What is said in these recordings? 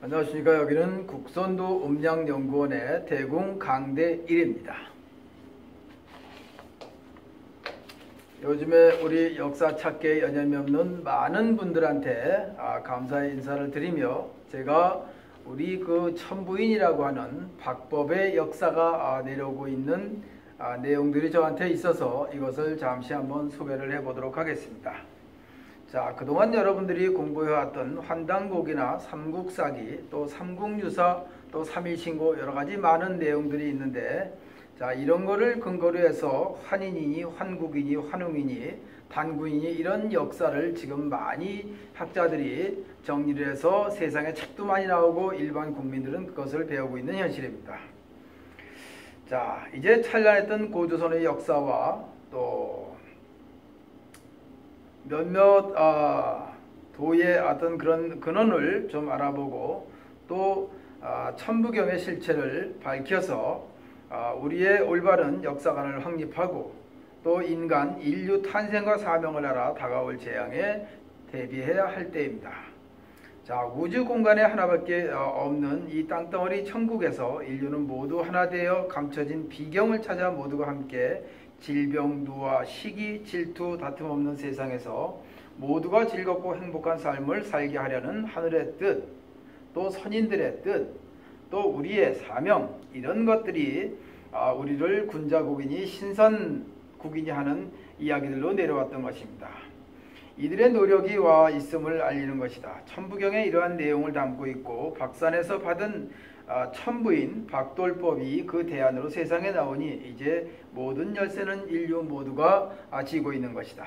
안녕하십니까. 여기는 국선도 음양연구원의 대궁 강대일입니다. 요즘에 우리 역사 찾기에 여념이 없는 많은 분들한테 감사의 인사를 드리며, 제가 우리 그 천부인이라고 하는 박법의 역사가 내려오고 있는 내용들이 저한테 있어서 이것을 잠시 한번 소개를 해보도록 하겠습니다. 자, 그동안 여러분들이 공부해왔던 환단곡이나 삼국사기, 또 삼국유사, 또 삼일신고 여러가지 많은 내용들이 있는데, 자, 이런 거를 근거로 해서 환인이니 환국이니 환웅이니 단군이니 이런 역사를 지금 많이 학자들이 정리를 해서 세상에 책도 많이 나오고 일반 국민들은 그것을 배우고 있는 현실입니다. 자, 이제 찬란했던 고조선의 역사와 또 몇몇 도의 어떤 그런 근원을 좀 알아보고, 또 천부경의 실체를 밝혀서 우리의 올바른 역사관을 확립하고, 또 인간 인류 탄생과 사명을 알아 다가올 재앙에 대비해야 할 때입니다. 자, 우주 공간에 하나밖에 없는 이 땅덩어리 천국에서 인류는 모두 하나 되어 감춰진 비경을 찾아 모두가 함께 질병, 누와, 시기, 질투, 다툼 없는 세상에서 모두가 즐겁고 행복한 삶을 살게 하려는 하늘의 뜻, 또 선인들의 뜻, 또 우리의 사명, 이런 것들이 우리를 군자국이니 신선국이니 하는 이야기들로 내려왔던 것입니다. 이들의 노력이 와 있음을 알리는 것이다. 천부경에 이러한 내용을 담고 있고, 박산에서 받은 천부인 박돌법이 그 대안으로 세상에 나오니 이제 모든 열쇠는 인류 모두가 쥐고 있는 것이다.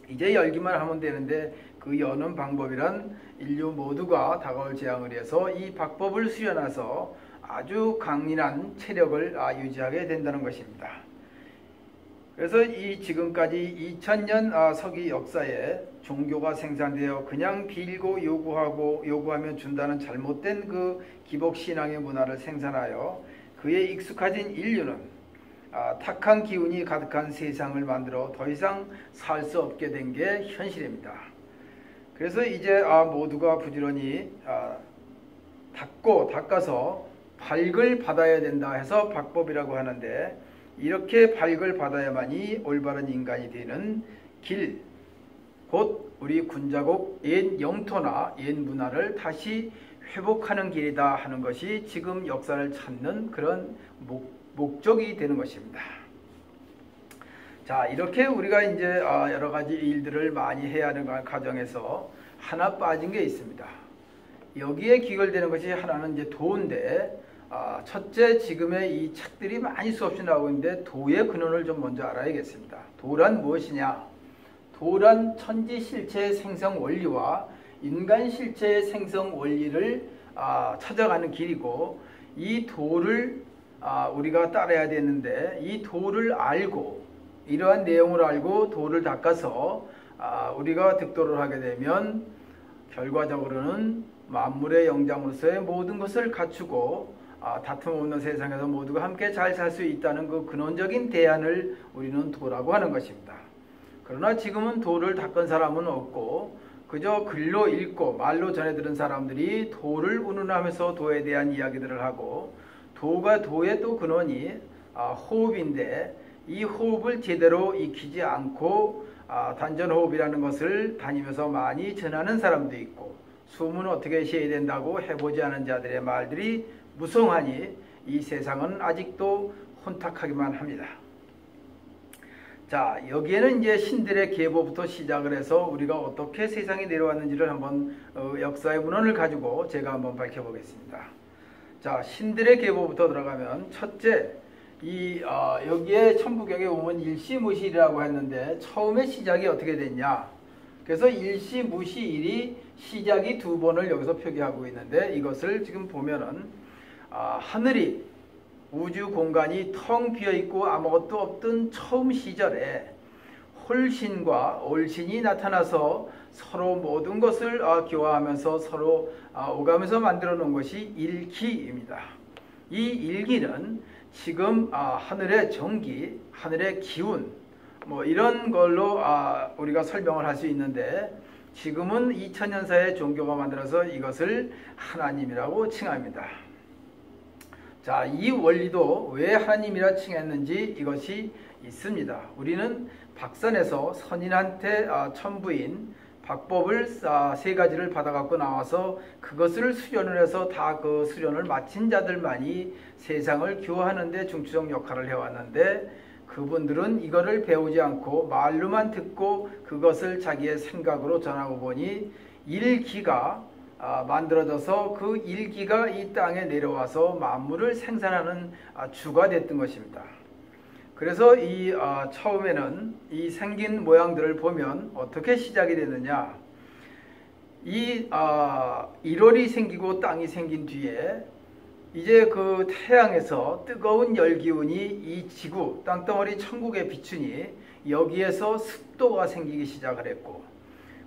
이제 열기만 하면 되는데, 그 여는 방법이란 인류 모두가 다가올 재앙을 위해서 이 박법을 수련해서 아주 강인한 체력을 유지하게 된다는 것입니다. 그래서 이 지금까지 2000년 서기 역사에 종교가 생산되어 그냥 빌고 요구하면 준다는 잘못된 그 기복신앙의 문화를 생산하여 그에 익숙해진 인류는 탁한 기운이 가득한 세상을 만들어 더 이상 살 수 없게 된 게 현실입니다. 그래서 이제 모두가 부지런히 닦아서 발굴 받아야 된다 해서 박법이라고 하는데, 이렇게 발굴 받아야만이 올바른 인간이 되는 길, 곧 우리 군자국 옛 영토나 옛 문화를 다시 회복하는 길이다 하는 것이 지금 역사를 찾는 그런 목적이 되는 것입니다. 자, 이렇게 우리가 이제 여러 가지 일들을 많이 해야 하는 과정에서 하나 빠진 게 있습니다. 여기에 귀결되는 것이 하나는 이제 도인데, 첫째, 지금의 이 책들이 많이 수없이 나오고 있는데 도의 근원을 좀 먼저 알아야겠습니다. 도란 무엇이냐? 도란 천지 실체의 생성 원리와 인간 실체의 생성 원리를 찾아가는 길이고, 이 도를 우리가 따라야 되는데, 이 도를 알고 이러한 내용을 알고 도를 닦아서 우리가 득도를 하게 되면 결과적으로는 만물의 영장으로서의 모든 것을 갖추고 다툼 없는 세상에서 모두가 함께 잘 살 수 있다는 그 근원적인 대안을 우리는 도라고 하는 것입니다. 그러나 지금은 도를 닦은 사람은 없고, 그저 글로 읽고 말로 전해 들은 사람들이 도를 운운하면서 도에 대한 이야기들을 하고, 도의 또 근원이 호흡인데, 이 호흡을 제대로 익히지 않고 단전호흡이라는 것을 다니면서 많이 전하는 사람도 있고, 숨은 어떻게 쉬어야 된다고 해보지 않은 자들의 말들이 무성하니 이 세상은 아직도 혼탁하기만 합니다. 자, 여기에는 이제 신들의 계보부터 시작을 해서 우리가 어떻게 세상에 내려왔는지를 한번 역사의 문헌을 가지고 제가 한번 밝혀보겠습니다. 자, 신들의 계보부터 들어가면, 첫째, 여기에 천부경에 보면 일시무시일이라고 했는데, 처음에 시작이 어떻게 됐냐? 그래서 일시무시일이 시작이 두 번을 여기서 표기하고 있는데, 이것을 지금 보면은 하늘이, 우주 공간이 텅 비어있고 아무것도 없던 처음 시절에 홀신과 올신이 나타나서 서로 모든 것을 교화하면서 서로 오가면서 만들어 놓은 것이 일기입니다. 이 일기는 지금 하늘의 정기, 하늘의 기운, 뭐 이런 걸로 우리가 설명을 할 수 있는데, 지금은 2000년사의 종교가 만들어서 이것을 하나님이라고 칭합니다. 자, 이 원리도 왜 하나님이라 칭했는지 이것이 있습니다. 우리는 박산에서 선인한테 천부인 박법을 세 가지를 받아갖고 나와서 그것을 수련을 해서 다 그 수련을 마친 자들만이 세상을 교화하는 데 중추적 역할을 해왔는데, 그분들은 이거를 배우지 않고 말로만 듣고 그것을 자기의 생각으로 전하고 보니 일기가 만들어져서 그 일기가 이 땅에 내려와서 만물을 생산하는 주가 됐던 것입니다. 그래서 이 처음에는 이 생긴 모양들을 보면 어떻게 시작이 됐느냐, 이 1월이 생기고 땅이 생긴 뒤에 이제 그 태양에서 뜨거운 열기운이 이 지구 땅덩어리 천국에 비추니 여기에서 습도가 생기기 시작을 했고,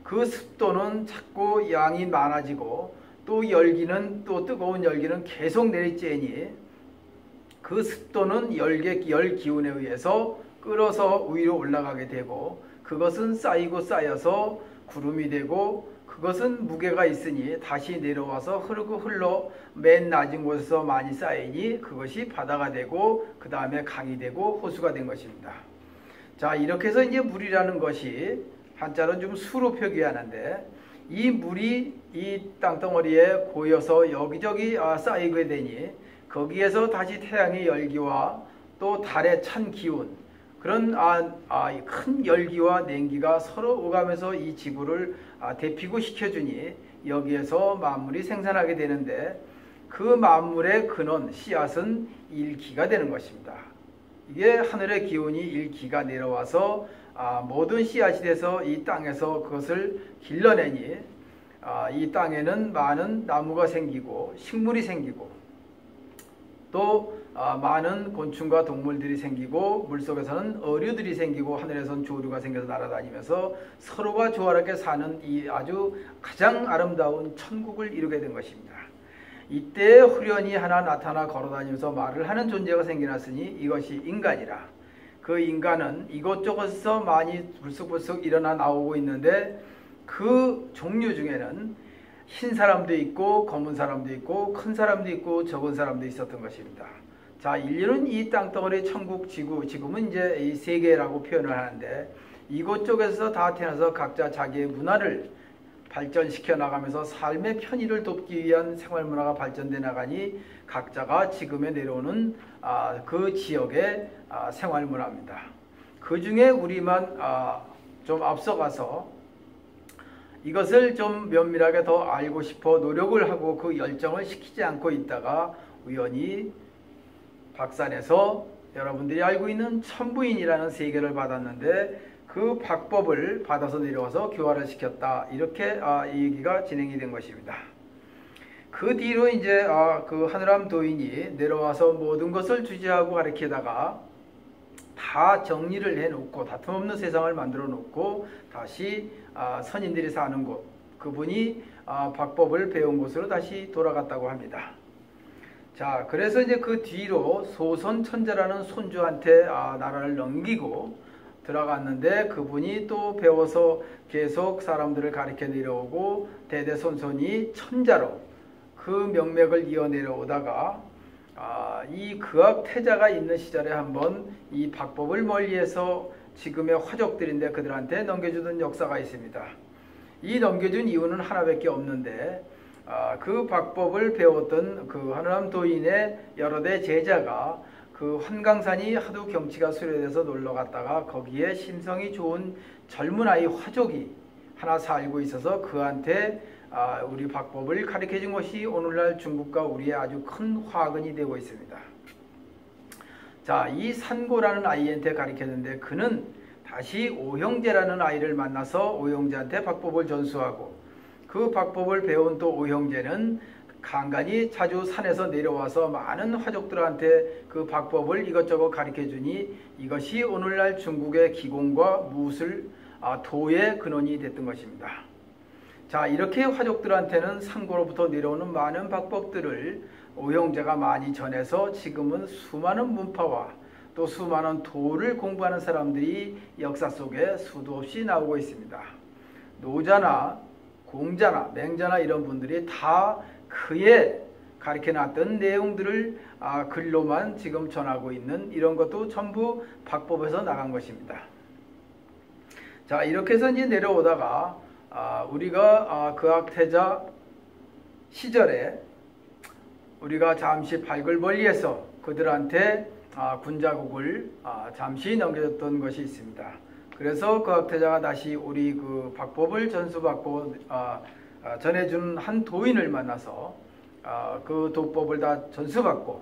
그 습도는 자꾸 양이 많아지고 또 열기는, 또 뜨거운 열기는 계속 내리쬐니 그 습도는 열 기운에 의해서 끌어서 위로 올라가게 되고, 그것은 쌓이고 쌓여서 구름이 되고, 그것은 무게가 있으니 다시 내려와서 흐르고 흘러 맨 낮은 곳에서 많이 쌓이니 그것이 바다가 되고, 그 다음에 강이 되고 호수가 된 것입니다. 자, 이렇게 해서 이제 물이라는 것이 한자로는 좀 수로 표기하는데, 이 물이 이 땅덩어리에 고여서 여기저기 쌓이게 되니 거기에서 다시 태양의 열기와 또 달의 찬 기운, 그런 큰 열기와 냉기가 서로 오가면서 이 지구를 데피고 시켜주니 여기에서 만물이 생산하게 되는데, 그 만물의 근원, 씨앗은 일기가 되는 것입니다. 이게 하늘의 기운이 일기가 내려와서 모든 씨앗이 돼서 이 땅에서 그것을 길러내니 이 땅에는 많은 나무가 생기고 식물이 생기고 또 많은 곤충과 동물들이 생기고, 물속에서는 어류들이 생기고, 하늘에서는 조류가 생겨서 날아다니면서 서로가 조화롭게 사는 이 아주 가장 아름다운 천국을 이루게 된 것입니다. 이때 후련히 하나 나타나 걸어다니면서 말을 하는 존재가 생겨났으니 이것이 인간이라. 그 인간은 이곳저곳에서 많이 불쑥불쑥 일어나 나오고 있는데, 그 종류 중에는 흰 사람도 있고 검은 사람도 있고 큰 사람도 있고 적은 사람도 있었던 것입니다. 자, 인류는 이 땅덩어리 천국 지구, 지금은 이제 이 세계라고 표현을 하는데, 이곳저곳에서 다 태어나서 각자 자기의 문화를 발전시켜 나가면서 삶의 편의를 돕기 위한 생활 문화가 발전돼 나가니 각자가 지금에 내려오는 그 지역의 생활 문화입니다. 그 중에 우리만 좀 앞서가서 이것을 좀 면밀하게 더 알고 싶어 노력을 하고 그 열정을 식히지 않고 있다가 우연히 박산에서 여러분들이 알고 있는 천부인이라는 세계를 받았는데, 그 박법을 받아서 내려와서 교화를 시켰다, 이렇게 이 얘기가 진행이 된 것입니다. 그 뒤로 이제 그 하늘암 도인이 내려와서 모든 것을 주지하고 가르치다가 다 정리를 해놓고 다툼 없는 세상을 만들어 놓고 다시 선인들이 사는 곳, 그분이 박법을 배운 곳으로 다시 돌아갔다고 합니다. 자, 그래서 이제 그 뒤로 소선천자라는 손주한테 나라를 넘기고 들어갔는데, 그분이 또 배워서 계속 사람들을 가르쳐 내려오고 대대손손이 천자로 그 명맥을 이어 내려오다가 이 그학 태자가 있는 시절에 한번 이 박법을 멀리해서 지금의 화족들인데 그들한테 넘겨주던 역사가 있습니다. 이 넘겨준 이유는 하나밖에 없는데, 그 박법을 배웠던 그 하늘암 도인의 여러 대 제자가 그 환강산이 하도 경치가 수려돼서 놀러 갔다가 거기에 심성이 좋은 젊은 아이 화족이 하나 살고 있어서 그한테 우리 박법을 가르쳐 준 것이 오늘날 중국과 우리의 아주 큰 화근이 되고 있습니다. 자, 이 산고라는 아이한테 가르쳤는데, 그는 다시 오형제라는 아이를 만나서 오형제한테 박법을 전수하고, 그 박법을 배운 또 오형제는 간간히 자주 산에서 내려와서 많은 화족들한테 그 박법을 이것저것 가르쳐 주니 이것이 오늘날 중국의 기공과 무술, 도의 근원이 됐던 것입니다. 자, 이렇게 화족들한테는 상고로부터 내려오는 많은 박법들을 오형제가 많이 전해서 지금은 수많은 문파와 또 수많은 도를 공부하는 사람들이 역사 속에 수도 없이 나오고 있습니다. 노자나 공자나 맹자나 이런 분들이 다 그에 가르쳐놨던 내용들을 글로만 지금 전하고 있는 이런 것도 전부 박법에서 나간 것입니다. 자, 이렇게 해서 이제 내려오다가 우리가 그학태자 시절에 우리가 잠시 발굴벌리해서 그들한테 군자국을 잠시 넘겨줬던 것이 있습니다. 그래서 그학태자가 다시 우리 그 박법을 전수받고 전해준 한 도인을 만나서 그 도법을 다 전수받고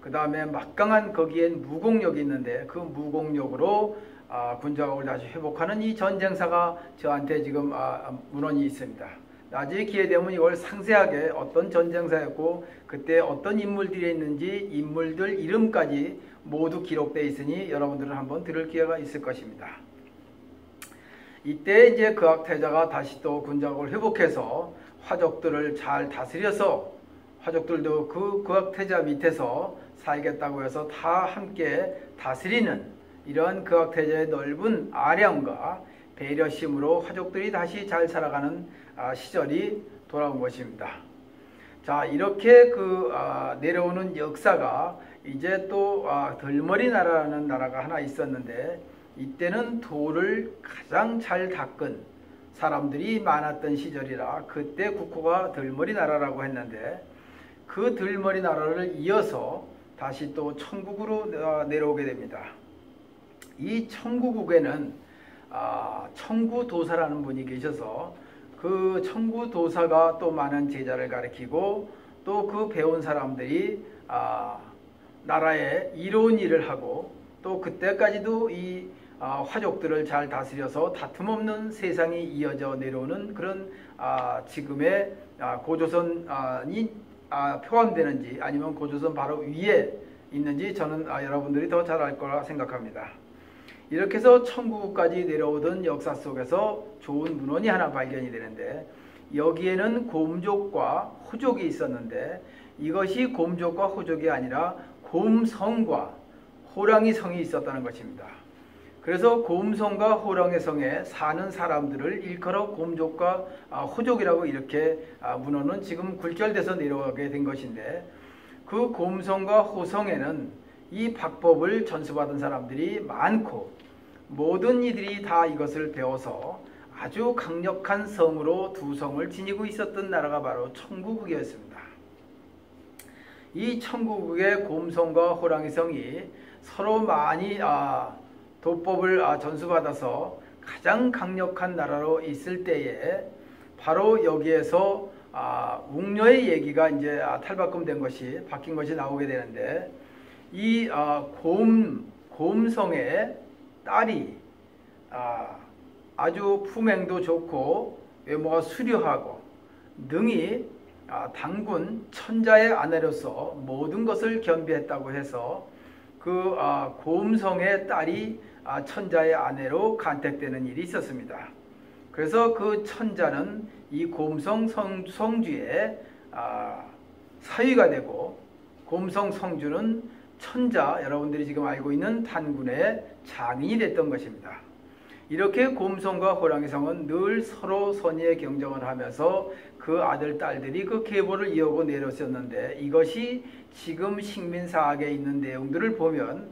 그 다음에 막강한 거기엔 무공력이 있는데 그 무공력으로 군자국을 다시 회복하는 이 전쟁사가 저한테 지금 문헌이 있습니다. 나중에 기회 되면 이걸 상세하게 어떤 전쟁사였고 그때 어떤 인물들이 있는지 인물들 이름까지 모두 기록되어 있으니 여러분들은 한번 들을 기회가 있을 것입니다. 이때 이제 그학태자가 다시 또 군자국을 회복해서 화족들을 잘 다스려서 화족들도 그 그학태자 밑에서 살겠다고 해서 다 함께 다스리는 이러한 그학태자의 넓은 아량과 배려심으로 화족들이 다시 잘 살아가는 시절이 돌아온 것입니다. 자, 이렇게 내려오는 역사가 이제 또 덜머리 나라라는 나라가 하나 있었는데 이때는 도를 가장 잘 닦은 사람들이 많았던 시절이라 그때 국호가 덜머리 나라라고 했는데 그 덜머리 나라를 이어서 다시 또 청국으로 내려오게 됩니다. 이 청구국에는 청구도사라는 분이 계셔서 그 청구도사가 또 많은 제자를 가르치고 또 그 배운 사람들이 나라에 이로운 일을 하고 또 그때까지도 이 화족들을 잘 다스려서 다툼 없는 세상이 이어져 내려오는 그런 지금의 고조선이 포함되는지 아니면 고조선 바로 위에 있는지 저는 여러분들이 더 잘 알 거라 생각합니다. 이렇게 해서 청구까지 내려오던 역사 속에서 좋은 문헌이 하나 발견이 되는데 여기에는 곰족과 호족이 있었는데 이것이 곰족과 호족이 아니라 곰성과 호랑이 성이 있었다는 것입니다. 그래서 곰성과 호랑이 성에 사는 사람들을 일컬어 곰족과 호족이라고 이렇게 문헌은 지금 굴절돼서 내려가게 된 것인데 그 곰성과 호성에는 이 박법을 전수받은 사람들이 많고 모든 이들이 다 이것을 배워서 아주 강력한 성으로 두 성을 지니고 있었던 나라가 바로 청구국이었습니다. 이 청구국의 곰성과 호랑이성이 서로 많이 도법을 전수받아서 가장 강력한 나라로 있을 때에 바로 여기에서 웅녀의 얘기가 이제 탈바꿈된 것이 바뀐 것이 나오게 되는데 이 곰성의 딸이 아주 품행도 좋고 외모가 수려하고 능히 당군 천자의 아내로서 모든 것을 겸비했다고 해서 그 곰성의 딸이 천자의 아내로 간택되는 일이 있었습니다. 그래서 그 천자는 이 곰성 성주의 사위가 되고 곰성 성주는 천자 여러분들이 지금 알고 있는 단군의 장인이 됐던 것입니다. 이렇게 곰성과 호랑이성은 늘 서로 선의의 경쟁을 하면서 그 아들 딸들이 그 계보를 이어오고 내렸었는데 이것이 지금 식민사학에 있는 내용들을 보면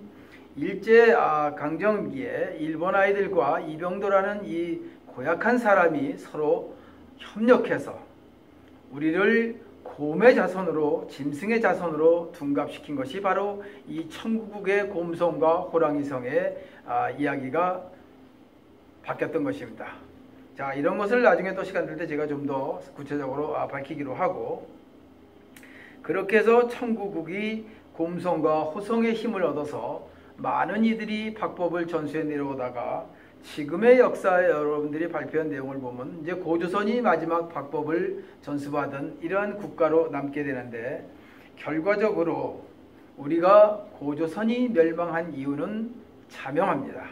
일제 강점기에 일본 아이들과 이병도라는 이 고약한 사람이 서로 협력해서 우리를 곰의 자손으로 짐승의 자손으로 둔갑시킨 것이 바로 이 청구국의 곰성과 호랑이성의 이야기가 바뀌었던 것입니다. 자, 이런 것을 나중에 또 시간 될 때 제가 좀 더 구체적으로 밝히기로 하고 그렇게 해서 청구국이 곰성과 호성의 힘을 얻어서 많은 이들이 박법을 전수해 내려오다가 지금의 역사에 여러분들이 발표한 내용을 보면 이제 고조선이 마지막 박법을 전수받은 이러한 국가로 남게 되는데 결과적으로 우리가 고조선이 멸망한 이유는 자명합니다.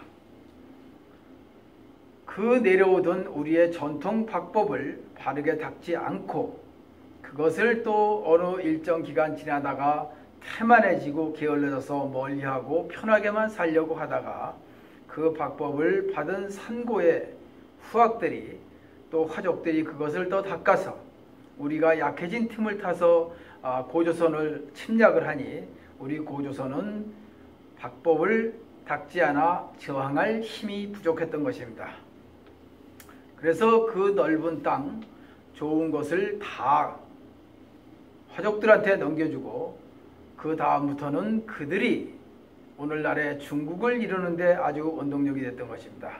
그 내려오던 우리의 전통 박법을 바르게 닦지 않고 그것을 또 어느 일정 기간 지나다가 태만해지고 게을러져서 멀리하고 편하게만 살려고 하다가 그 박법을 받은 산고의 후학들이 또 화족들이 그것을 더 닦아서 우리가 약해진 틈을 타서 고조선을 침략을 하니 우리 고조선은 박법을 닦지 않아 저항할 힘이 부족했던 것입니다. 그래서 그 넓은 땅, 좋은 것을 다 화족들한테 넘겨주고 그 다음부터는 그들이 오늘날의 중국을 이루는데 아주 원동력이 됐던 것입니다.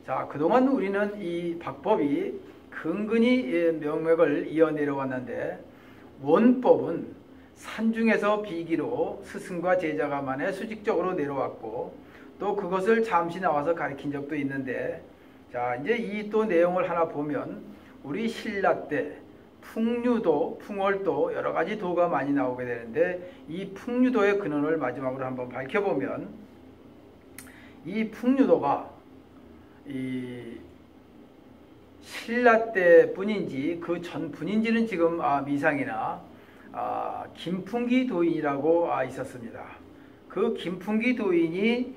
자, 그동안 우리는 이 박법이 근근히 명맥을 이어 내려왔는데 원법은 산중에서 비기로 스승과 제자가 만에 수직적으로 내려왔고 또 그것을 잠시 나와서 가르친 적도 있는데, 자, 이제 이 또 내용을 하나 보면 우리 신라 때 풍류도, 풍월도 여러 가지 도가 많이 나오게 되는데 이 풍류도의 근원을 마지막으로 한번 밝혀보면 이 풍류도가 이 신라 때뿐인지 그 전뿐인지는 지금 미상이나 김풍기 도인이라고 있었습니다. 그 김풍기 도인이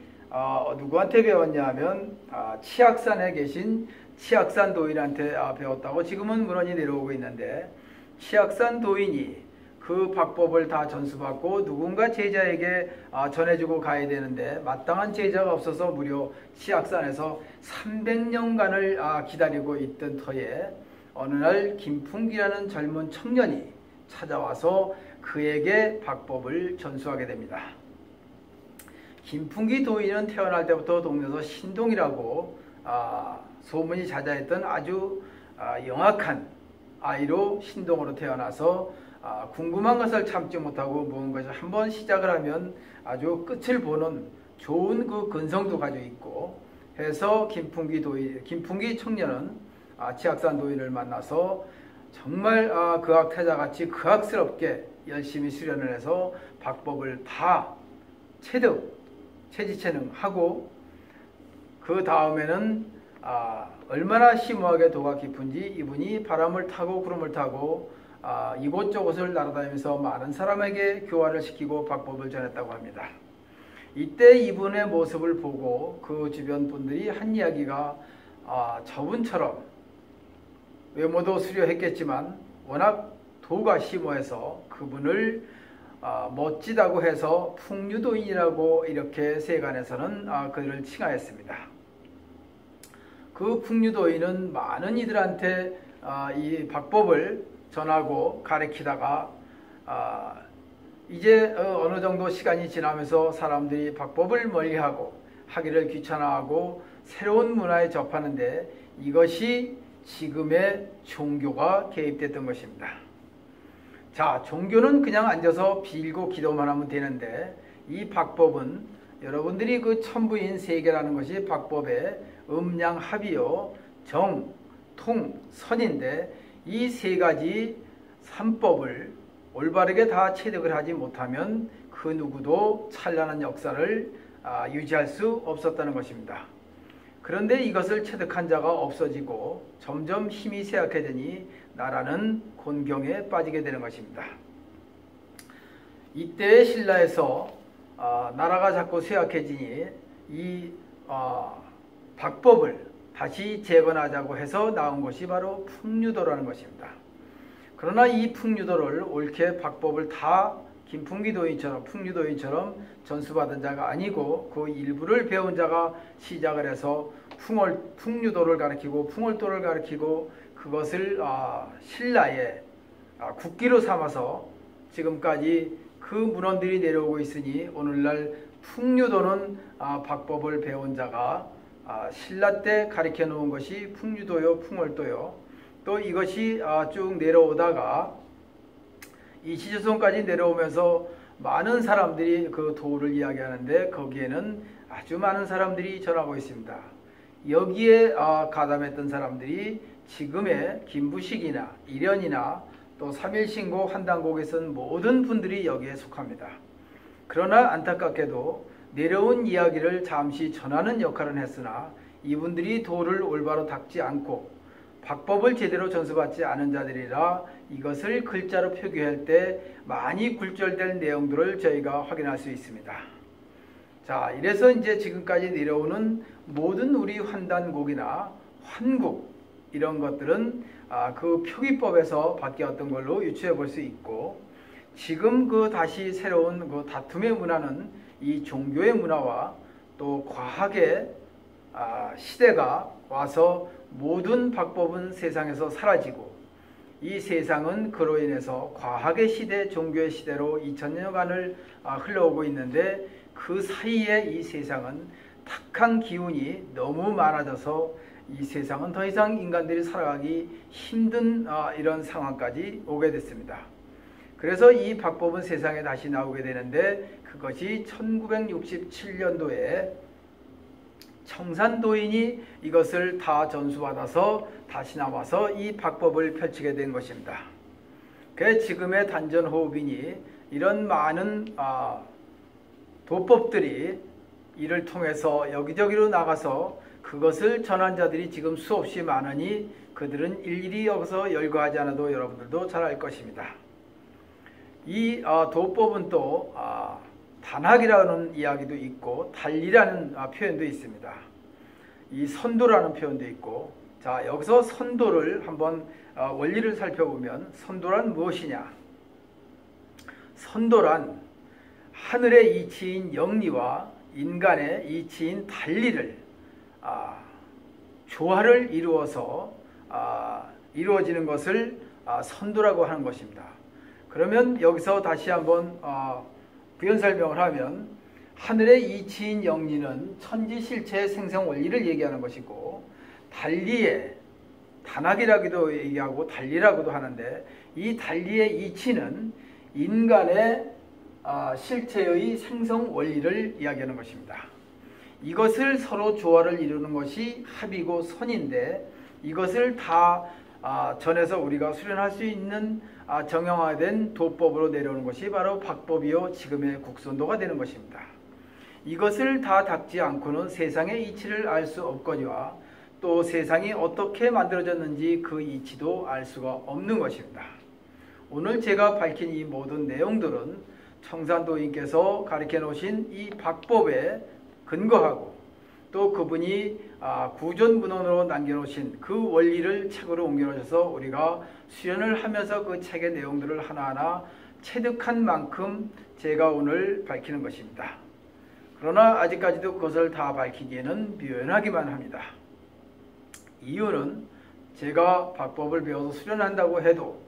누구한테 배웠냐 하면 치악산에 계신 치악산 도인한테 배웠다고 지금은 문헌이 내려오고 있는데, 치악산 도인이 그 박법을 다 전수받고 누군가 제자에게 전해주고 가야 되는데 마땅한 제자가 없어서 무려 치악산에서 300년간을 기다리고 있던 터에 어느 날 김풍기라는 젊은 청년이 찾아와서 그에게 박법을 전수하게 됩니다. 김풍기 도인은 태어날 때부터 동네에서 신동이라고 소문이 자자했던 아주 영악한 아이로 신동으로 태어나서 궁금한 것을 참지 못하고 무언가를 한번 시작을 하면 아주 끝을 보는 좋은 그 근성도 가지고 있고 해서 김풍기 청년은 치악산 도인을 만나서 정말 그학타자같이 그학스럽게 열심히 수련을 해서 박법을 다 체지체능하고 그 다음에는 얼마나 심오하게 도가 깊은지 이분이 바람을 타고 구름을 타고 이곳저곳을 날아다니면서 많은 사람에게 교화를 시키고 박법을 전했다고 합니다. 이때 이분의 모습을 보고 그 주변 분들이 한 이야기가 저분처럼 외모도 수려했겠지만 워낙 도가 심오해서 그분을 멋지다고 해서 풍류도인이라고 이렇게 세간에서는 그를 칭하였습니다. 그 풍류도인은 많은 이들한테 이 박법을 전하고 가르치다가 이제 어느 정도 시간이 지나면서 사람들이 박법을 멀리하고 하기를 귀찮아하고 새로운 문화에 접하는데 이것이 지금의 종교가 개입됐던 것입니다. 자, 종교는 그냥 앉아서 빌고 기도만 하면 되는데 이 박법은 여러분들이 그 천부인 세계라는 것이 박법의 음양합이요 정, 통, 선인데 이 세 가지 삼법을 올바르게 다 체득을 하지 못하면 그 누구도 찬란한 역사를 유지할 수 없었다는 것입니다. 그런데 이것을 체득한 자가 없어지고 점점 힘이 쇠약해지니 나라는 곤경에 빠지게 되는 것입니다. 이때 신라에서 나라가 자꾸 쇠약해지니 이 박법을 다시 재건하자고 해서 나온 것이 바로 풍류도라는 것입니다. 그러나 이 풍류도를 옳게 박법을 다 김풍기도인처럼 풍류도인처럼 전수받은 자가 아니고 그 일부를 배운 자가 시작을 해서 풍류도를 가르치고 풍월도를 가르치고 그것을 신라의 국기로 삼아서 지금까지 그 문헌들이 내려오고 있으니 오늘날 풍류도는 박법을 배운 자가 신라 때 가르쳐 놓은 것이 풍류도요 풍월도요 또 이것이 쭉 내려오다가 이시조선까지 내려오면서 많은 사람들이 그 도를 이야기하는데 거기에는 아주 많은 사람들이 전하고 있습니다. 여기에 가담했던 사람들이 지금의 김부식이나 일연이나 또 삼일신고 한단곡에 쓴 모든 분들이 여기에 속합니다. 그러나 안타깝게도 내려온 이야기를 잠시 전하는 역할은 했으나 이분들이 도를 올바로 닦지 않고 박법을 제대로 전수받지 않은 자들이라 이것을 글자로 표기할 때 많이 굴절된 내용들을 저희가 확인할 수 있습니다. 자, 이래서 이제 지금까지 내려오는 모든 우리 환단곡이나 환국, 이런 것들은 그 표기법에서 바뀌었던 걸로 유추해 볼 수 있고, 지금 그 다시 새로운 그 다툼의 문화는 이 종교의 문화와 또 과학의 시대가 와서 모든 박법은 세상에서 사라지고, 이 세상은 그로 인해서 과학의 시대, 종교의 시대로 2000년간을 흘러오고 있는데, 그 사이에 이 세상은 탁한 기운이 너무 많아져서 이 세상은 더 이상 인간들이 살아가기 힘든 이런 상황까지 오게 됐습니다. 그래서 이 박법은 세상에 다시 나오게 되는데, 그것이 1967년도에 청산도인이 이것을 다 전수받아서 다시 나와서 이 박법을 펼치게 된 것입니다. 그 지금의 단전호흡이니 이런 많은 도법들이 이를 통해서 여기저기로 나가서 그것을 전한 자들이 지금 수없이 많으니 그들은 일일이 여기서 열거하지 않아도 여러분들도 잘 알 것입니다. 이 도법은 또 단학이라는 이야기도 있고 달리라는 표현도 있습니다. 이 선도라는 표현도 있고, 자, 여기서 선도를 한번 원리를 살펴보면, 선도란 무엇이냐? 선도란 하늘의 이치인 영리와 인간의 이치인 달리를 조화를 이루어서 이루어지는 것을 선도라고 하는 것입니다. 그러면 여기서 다시 한번 부연 설명을 하면, 하늘의 이치인 영리는 천지실체의 생성 원리를 얘기하는 것이고, 달리의 단학이라고도 얘기하고 달리라고도 하는데, 이 달리의 이치는 인간의 실체의 생성 원리를 이야기하는 것입니다. 이것을 서로 조화를 이루는 것이 합이고 선인데, 이것을 다 전해서 우리가 수련할 수 있는 정형화된 도법으로 내려오는 것이 바로 박법이요 지금의 국선도가 되는 것입니다. 이것을 다 닦지 않고는 세상의 이치를 알 수 없거니와 또 세상이 어떻게 만들어졌는지 그 이치도 알 수가 없는 것입니다. 오늘 제가 밝힌 이 모든 내용들은 청산도인께서 가르쳐 놓으신 이 박법에 근거하고, 또 그분이 구전문헌으로 남겨놓으신 그 원리를 책으로 옮겨놓으셔서 우리가 수련을 하면서 그 책의 내용들을 하나하나 체득한 만큼 제가 오늘 밝히는 것입니다. 그러나 아직까지도 그것을 다 밝히기에는 미연하기만 합니다. 이유는 제가 박법을 배워서 수련한다고 해도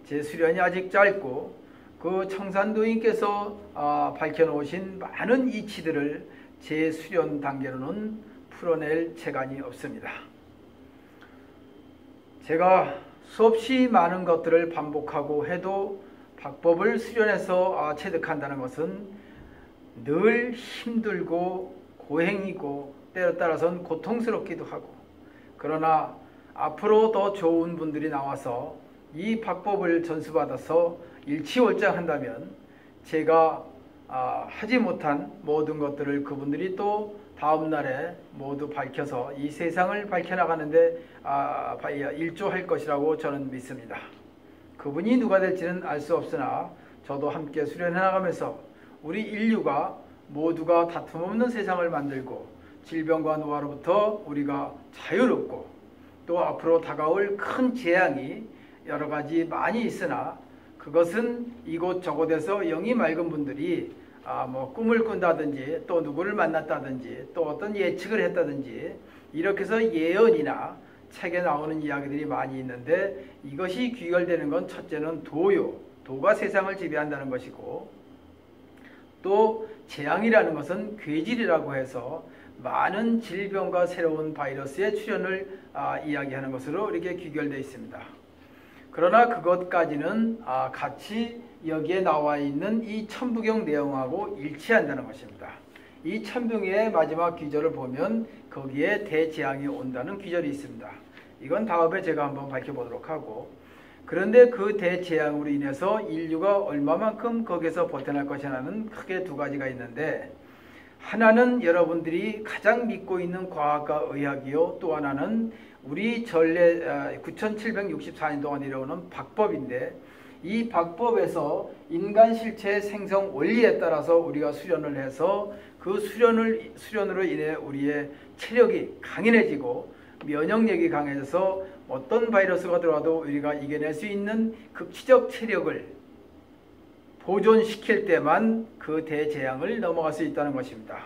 제 수련이 아직 짧고, 그 청산도인께서 밝혀놓으신 많은 이치들을 제 수련 단계로는 풀어낼 체간이 없습니다. 제가 수없이 많은 것들을 반복하고 해도 박법을 수련해서 체득한다는 것은 늘 힘들고 고행이고 때로 따라서는 고통스럽기도 하고, 그러나 앞으로 더 좋은 분들이 나와서 이 박법을 전수받아서 일치월장한다면 제가 하지 못한 모든 것들을 그분들이 또 다음날에 모두 밝혀서 이 세상을 밝혀나가는데 일조할 것이라고 저는 믿습니다. 그분이 누가 될지는 알 수 없으나 저도 함께 수련해 나가면서 우리 인류가 모두가 다툼 없는 세상을 만들고 질병과 노화로부터 우리가 자유롭고, 또 앞으로 다가올 큰 재앙이 여러 가지 많이 있으나 그것은 이곳저곳에서 영이 맑은 분들이 꿈을 꾼다든지 또 누구를 만났다든지 또 어떤 예측을 했다든지 이렇게 해서 예언이나 책에 나오는 이야기들이 많이 있는데, 이것이 귀결되는 건 첫째는 도가 세상을 지배한다는 것이고, 또 재앙이라는 것은 괴질이라고 해서 많은 질병과 새로운 바이러스의 출현을 이야기하는 것으로 이렇게 귀결되어 있습니다. 그러나 그것까지는 같이 여기에 나와 있는 이 천부경 내용하고 일치한다는 것입니다. 이 천부경의 마지막 귀절을 보면 거기에 대재앙이 온다는 귀절이 있습니다. 이건 다음에 제가 한번 밝혀보도록 하고, 그런데 그 대재앙으로 인해서 인류가 얼마만큼 거기서 벗어날 것이냐는 크게 두 가지가 있는데, 하나는 여러분들이 가장 믿고 있는 과학과 의학이요, 또 하나는 우리 전래 9764년 동안 이뤄오는 박법인데, 이 박법에서 인간 실체의 생성 원리에 따라서 우리가 수련을 해서 그 수련으로 인해 우리의 체력이 강인해지고 면역력이 강해져서 어떤 바이러스가 들어와도 우리가 이겨낼 수 있는 극치적 체력을 보존시킬 때만 그 대재앙을 넘어갈 수 있다는 것입니다.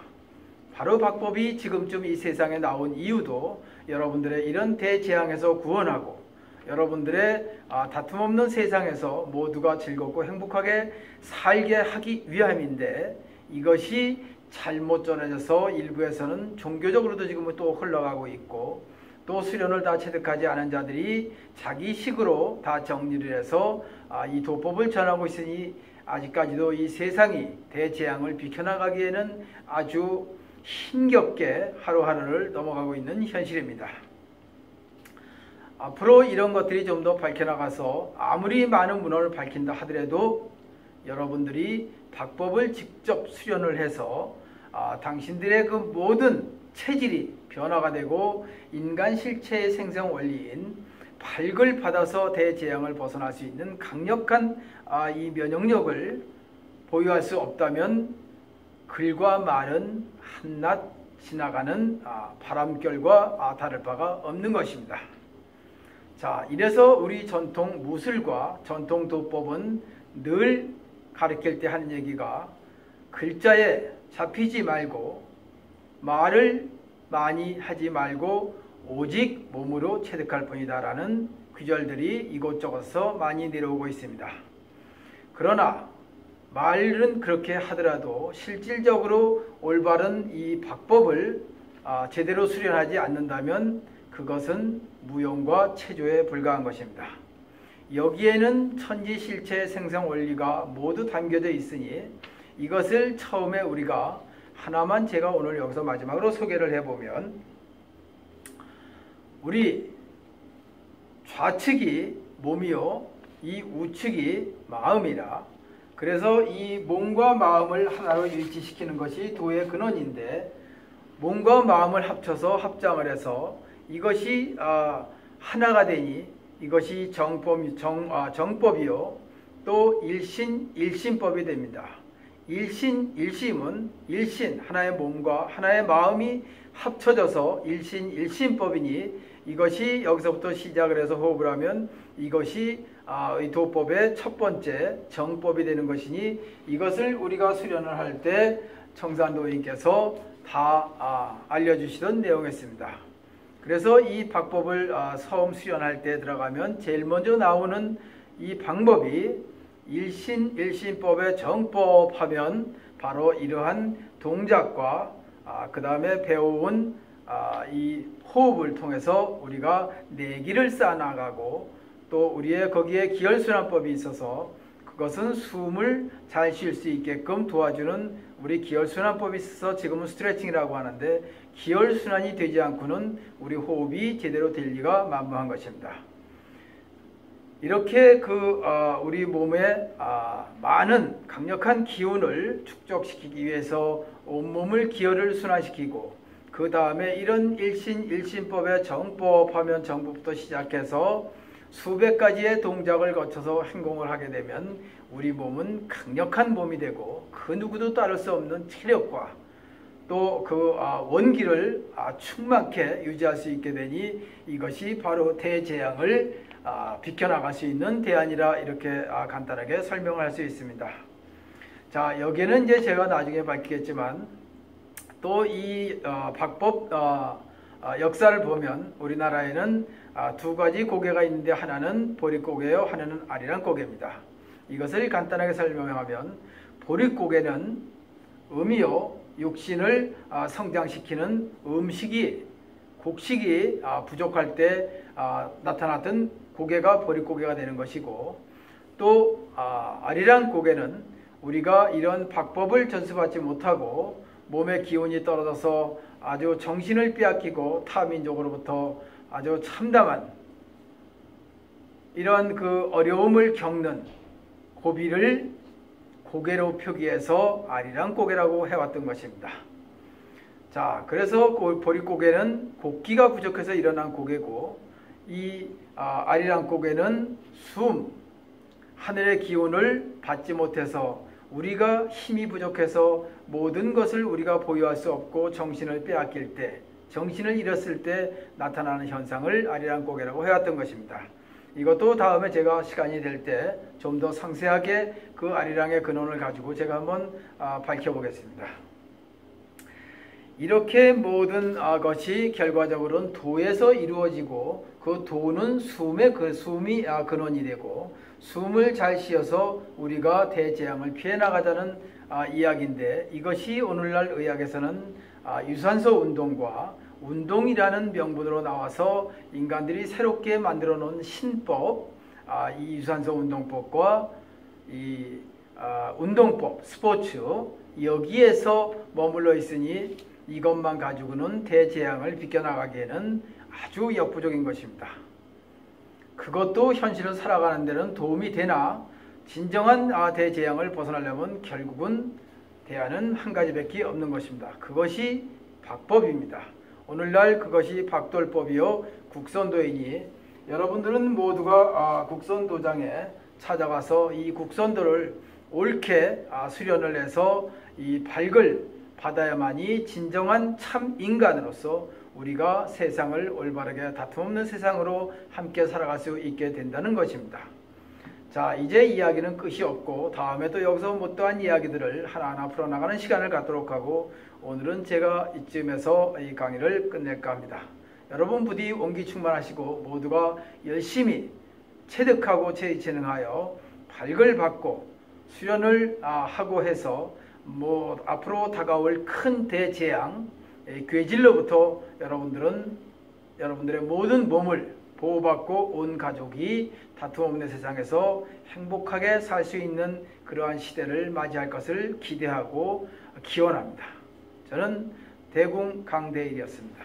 바로 박법이 지금쯤 이 세상에 나온 이유도 여러분들의 이런 대재앙에서 구원하고 여러분들의 다툼 없는 세상에서 모두가 즐겁고 행복하게 살게 하기 위함인데, 이것이 잘못 전해져서 일부에서는 종교적으로도 지금은 또 흘러가고 있고, 또 수련을 다 체득하지 않은 자들이 자기식으로 다 정리를 해서 이 도법을 전하고 있으니 아직까지도 이 세상이 대재앙을 비켜나가기에는 아주 힘겹게 하루하루를 넘어가고 있는 현실입니다. 앞으로 이런 것들이 좀 더 밝혀나가서 아무리 많은 문헌을 밝힌다 하더라도 여러분들이 박법을 직접 수련을 해서 당신들의 그 모든 체질이 변화가 되고 인간 실체의 생성 원리인 발을 받아서 대재앙을 벗어날 수 있는 강력한 이 면역력을 보유할 수 없다면 글과 말은 한낱 지나가는 바람결과 다를 바가 없는 것입니다. 자, 이래서 우리 전통 무술과 전통 도법은 늘 가르칠 때 하는 얘기가 글자에 잡히지 말고 말을 많이 하지 말고 오직 몸으로 체득할 뿐이다 라는 귀절들이 이곳저곳서 많이 내려오고 있습니다. 그러나 말은 그렇게 하더라도 실질적으로 올바른 이 박법을 제대로 수련하지 않는다면 그것은 무용과 체조에 불과한 것입니다. 여기에는 천지실체 생성 원리가 모두 담겨져 있으니 이것을 처음에 우리가 하나만 제가 오늘 여기서 마지막으로 소개를 해보면, 우리 좌측이 몸이요 이 우측이 마음이라, 그래서 이 몸과 마음을 하나로 일치시키는 것이 도의 근원인데, 몸과 마음을 합쳐서 합장을 해서 이것이 하나가 되니 이것이 정법이요 또 일신법이 됩니다. 일심은 일신, 하나의 몸과 하나의 마음이 합쳐져서 일신법이니 이것이 여기서부터 시작을 해서 호흡을 하면 이것이 이 도법의 첫 번째 정법이 되는 것이니, 이것을 우리가 수련을 할 때 청산도인께서 다 알려주시던 내용이었습니다. 그래서 이 박법을 처음 수련할 때 들어가면 제일 먼저 나오는 이 방법이 일신법의 정법하면 바로 이러한 동작과 그 다음에 배워온 이 호흡을 통해서 우리가 내기를 쌓아나가고, 또 우리의 거기에 기혈순환법이 있어서 그것은 숨을 잘 쉴 수 있게끔 도와주는 우리 기혈순환법이 있어서 지금은 스트레칭이라고 하는데, 기혈순환이 되지 않고는 우리 호흡이 제대로 될 리가 만무한 것입니다. 이렇게 우리 몸에 많은 강력한 기운을 축적시키기 위해서 온몸을 기혈을 순환시키고, 그 다음에 이런 일신법의 정법하면 정법부터 시작해서 수백 가지의 동작을 거쳐서 행동을 하게 되면 우리 몸은 강력한 몸이 되고 그 누구도 따를 수 없는 체력과 또 그 원기를 충만케 유지할 수 있게 되니 이것이 바로 대재앙을 비켜나갈 수 있는 대안이라 이렇게 간단하게 설명을 할 수 있습니다. 자, 여기에는 이제 제가 나중에 밝히겠지만 또 이 박법 역사를 보면 우리나라에는 두 가지 고개가 있는데 하나는 보릿고개요, 하나는 아리랑 고개입니다. 이것을 간단하게 설명하면 보릿고개는 음이요 육신을 성장시키는 음식이 곡식이 부족할 때 나타났던 고개가 보릿고개가 되는 것이고, 또 아리랑 고개는 우리가 이런 박법을 전수받지 못하고 몸의 기운이 떨어져서 아주 정신을 빼앗기고 타민족으로부터 아주 참담한 이런 그 어려움을 겪는 고비를 고개로 표기해서 아리랑 고개라고 해왔던 것입니다. 자, 그래서 보릿고개는 곡기가 부족해서 일어난 고개고, 이 아리랑 고개는 숨, 하늘의 기운을 받지 못해서 우리가 힘이 부족해서 모든 것을 우리가 보유할 수 없고 정신을 빼앗길 때 정신을 잃었을 때 나타나는 현상을 아리랑곡이라고 해왔던 것입니다. 이것도 다음에 제가 시간이 될 때 좀 더 상세하게 그 아리랑의 근원을 가지고 제가 한번 밝혀보겠습니다. 이렇게 모든 것이 결과적으로는 도에서 이루어지고 그 도는 숨이 근원이 되고 숨을 잘 쉬어서 우리가 대재앙을 피해 나가자는 이야기인데, 이것이 오늘날 의학에서는 유산소 운동과 운동이라는 명분으로 나와서 인간들이 새롭게 만들어 놓은 신법, 이 유산소 운동법과 이 운동법, 스포츠, 여기에서 머물러 있으니 이것만 가지고는 대재앙을 비껴나가기에는 아주 역부족인 것입니다. 그것도 현실을 살아가는 데는 도움이 되나 진정한 대재앙을 벗어나려면 결국은 대안은 한 가지밖에 없는 것입니다. 그것이 박법입니다. 오늘날 그것이 박돌법이요 국선도이니, 여러분들은 모두가 국선도장에 찾아가서 이 국선도를 옳게 수련을 해서 이 박을 받아야만이 진정한 참 인간으로서 우리가 세상을 올바르게 다툼 없는 세상으로 함께 살아갈 수 있게 된다는 것입니다. 자, 이제 이야기는 끝이 없고 다음에 또 여기서 못다한 이야기들을 하나하나 풀어나가는 시간을 갖도록 하고, 오늘은 제가 이쯤에서 이 강의를 끝낼까 합니다. 여러분 부디 온기 충만하시고 모두가 열심히 체득하고 재치능하여 박을 받고 수련을 하고 해서 앞으로 다가올 큰 대재앙, 괴질로부터 여러분들의 모든 몸을 보호받고 온 가족이 다툼 없는 세상에서 행복하게 살 수 있는 그러한 시대를 맞이할 것을 기대하고 기원합니다. 저는 대궁 강대일이었습니다.